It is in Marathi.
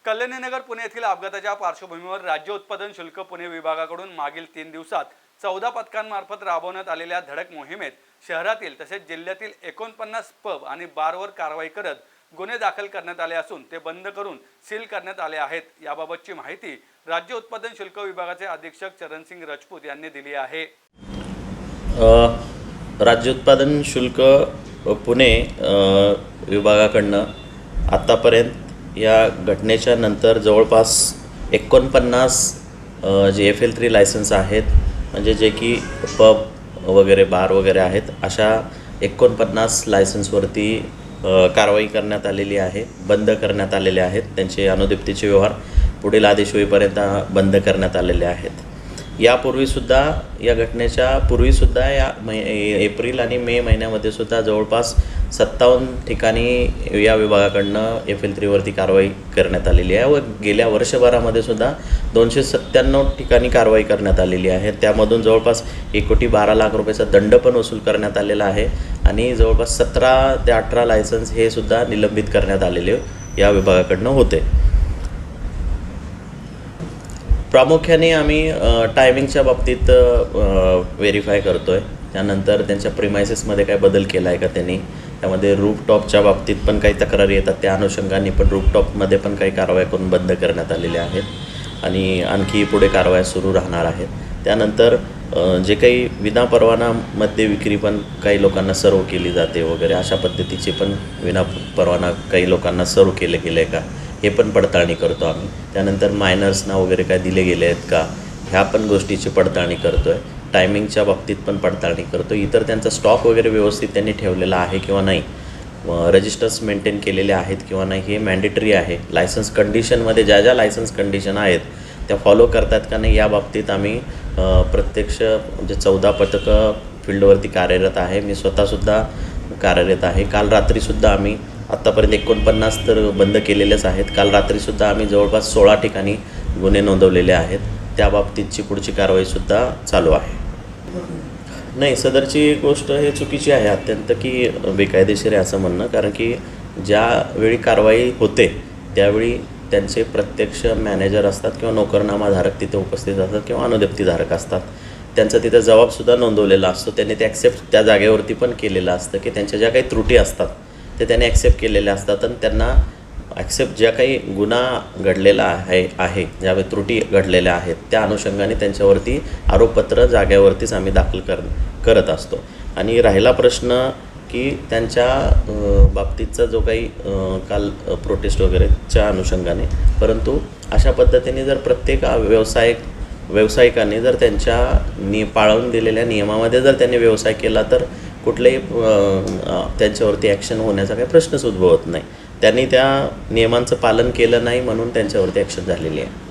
कल्याणीनगर पुणे येथील अपघाताच्या पार्श्वभूमीवर राज्य उत्पादन शुल्क पुणे विभागाकडून मागील 3 दिवसात 14 पथकांमार्फत राबवण्यात आलेल्या धडक मोहिमेत शहरातील तसेच जिल्ह्यातील 49 पब आणि बारवर कारवाई करत गुन्हे दाखल करण्यात आले असून ते बंद करून सील करण्यात आले आहेत। याबाबतची माहिती राज्य उत्पादन शुल्क विभागाचे अधीक्षक चरणसिंग राजपूत यांनी दिली आहे। राज्य उत्पादन शुल्क पुणे विभागाकडनं आतापर्यंत या घटनेच्या नंतर जवळपास 49 जे FL3 लायसन्स आहेत, म्हणजे जे की पब वगैरे बार वगैरे आहेत, अशा 49 लायसन्सवरती कारवाई करण्यात आलेली आहे, बंद करण्यात आलेले आहेत। त्यांचे अनुज्ञप्तीचे व्यवहार पुढील आदेश होईपर्यंत बंद करण्यात आलेले आहेत। यापूर्वीसुद्धा या घटनेच्या पूर्वीसुद्धा या एप्रिल आणि मे महिन्यामध्ये सुद्धा जवळपास 57 ठिकाणी या विभागाकडनं FL3 वरती कारवाई करण्यात आलेली आहे व गेल्या वर्षभरामध्ये सुद्धा 297 ठिकाणी कारवाई करण्यात आलेली आहे। त्यामधून जवळपास 1,12,00,000 रुपयाचा दंड पण वसूल करण्यात आलेला आहे आणि जवळपास 17 ते 18 लायसन्स हे सुद्धा निलंबित करण्यात आलेले या विभागाकडनं होते। प्रामुख्याने आम्ही टायमिंगच्या बाबतीत व्हेरीफाय करतो आहे। त्यानंतर त्यांच्या प्रिमायसेसमध्ये काय बदल केला आहे का त्यांनी, त्यामध्ये रूफटॉपच्या बाबतीत पण काही तक्रारी येतात, त्या अनुषंगाने पण रूफटॉपमध्ये पण काही कारवाया करून बंद करण्यात आलेल्या आहेत आणि आणखी पुढे कारवाया सुरू राहणार आहेत। त्यानंतर जे काही विनापरवाना मद्य विक्री पण काही लोकांना सर्व केली जाते वगैरे, अशा पद्धतीची पण विनापरवाना काही लोकांना सर्व केले गेले का हे पण पडताळणी करतो आम्ही। त्यानंतर मायनर्सना वगैरे काय दिले गेले आहेत का, ह्या पण गोष्टीची पडताळणी करतो आहे। टायमिंगच्या बाबतीत पण पडताळणी करतो, इतर त्यांचा स्टॉक वगैरे व्यवस्थित त्यांनी ठेवलेला आहे किंवा नाही, रजिस्टर्स मेंटेन केलेले आहेत किंवा नाही, हे मॅन्डेटरी आहे। लायसन्स कंडिशनमध्ये ज्या लायसन्स कंडिशन आहेत त्या फॉलो करतात का नाही, या बाबतीत आम्ही प्रत्यक्ष म्हणजे 14 पथकं फील्डवरती कार्यरत आहे। मी स्वतःसुद्धा कार्यरत आहे। काल रात्रीसुद्धा आम्ही आत्तापर्यंत 49 तर बंद केलेलेच आहेत। काल रात्रीसुद्धा आम्ही जवळपास 16 ठिकाणी गुन्हे नोंदवलेले आहेत, त्याबाबतीतची पुढची कारवाईसुद्धा चालू आहे। नाही, सदरची गोष्ट हे चुकीची आहे अत्यंत, की बेकायदेशीर आहे असं म्हणणं, कारण की ज्यावेळी कारवाई होते त्यावेळी त्यांचे प्रत्यक्ष मॅनेजर असतात किंवा नोकरनामाधारक तिथे उपस्थित असतात किंवा अनुज्ञप्तीधारक असतात, त्यांचा तिथं जबाबसुद्धा नोंदवलेला असतो। त्यांनी ते ॲक्सेप्ट त्या जागेवरती पण केलेलं असतं की त्यांच्या ज्या काही त्रुटी असतात ते त्यांनी ॲक्सेप्ट केलेल्या असतात आणि त्यांना ॲक्सेप्ट ज्या काही गुन्हा घडलेला आहे ज्या त्रुटी घडलेल्या आहेत त्या अनुषंगाने त्यांच्यावरती आरोपपत्र जागेवरतीच आम्ही दाखल करत असतो। आणि राहिला प्रश्न की त्यांच्या बाबतीतचा जो काही काल प्रोटेस्ट वगैरेच्या अनुषंगाने, परंतु अशा पद्धतीने जर प्रत्येक व्यावसायिकाने जर त्यांच्या पाळून दिलेल्या नियमामध्ये जर त्यांनी व्यवसाय केला तर कुठलेही त्यांच्यावरती ॲक्शन होण्याचा काही प्रश्नच उद्भवत नाही। त्यांनी त्या नियमांचं पालन केलं नाही म्हणून त्यांच्यावरती ॲक्शन झालेली आहे।